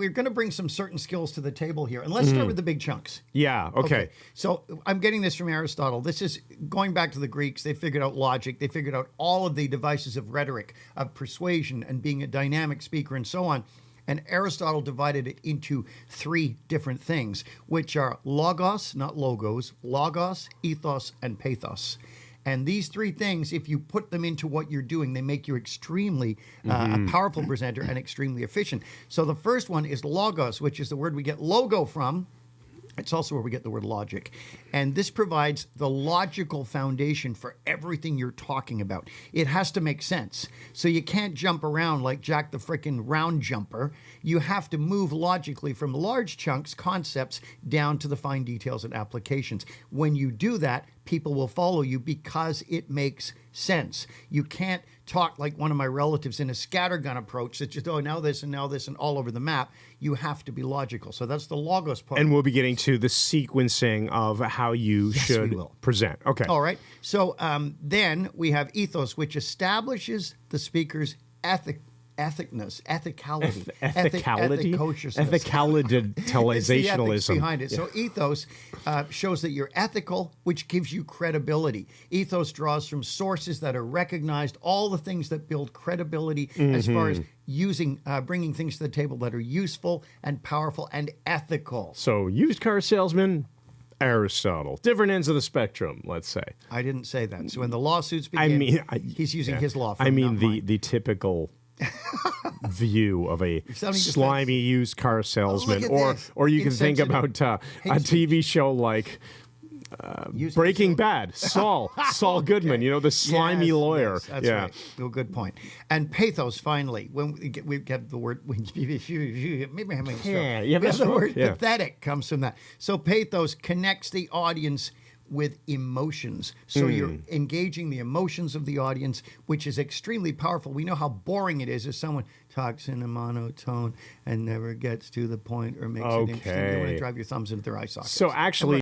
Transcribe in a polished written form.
we're going to bring some certain skills to the table here. And let's start with the big chunks. Yeah, okay. So I'm getting this from Aristotle. This is going back to the Greeks. They figured out logic. They figured out all of the devices of rhetoric, of persuasion, and being a dynamic speaker and so on. And Aristotle divided it into 3 different things, which are logos, not logos, logos, ethos, and pathos. And these 3 things, if you put them into what you're doing, they make you extremely a powerful presenter and extremely efficient. So the first one is logos, which is the word we get logo from. It's also where we get the word logic. And this provides the logical foundation for everything you're talking about. It has to make sense. So you can't jump around like Jack the frickin' round jumper. You have to move logically from large chunks, concepts, down to the fine details and applications. When you do that, people will follow you because it makes sense. You can't talk like one of my relatives in a scattergun approach that's just, now this and all over the map. You have to be logical. So that's the logos part. And we'll be getting to the sequencing of how you should present. Okay. All right. So then we have ethos, which establishes the speaker's ethicality. Ethicality? Ethicalitationalism. Ethicalitarianism. It's the ethics behind it. Yeah. So ethos shows that you're ethical, which gives you credibility. Ethos draws from sources that are recognized, all the things that build credibility as far as bringing things to the table that are useful and powerful and ethical. So used car salesman, Aristotle. Different ends of the spectrum, let's say. I didn't say that. So when the lawsuits begin, he's using his law firm. I mean the typical view of a slimy used car salesman, or you can think about a TV show like Breaking Bad, Saul Goodman, the slimy lawyer. Yes, that's right. Oh, good point. And pathos, finally, when we get the word, maybe I'm having a stroke. The word pathetic comes from that. So pathos connects the audience with emotions. So you're engaging the emotions of the audience, which is extremely powerful. We know how boring it is if someone talks in a monotone and never gets to the point or makes it interesting. You want to drive your thumbs into their eye sockets. So actually,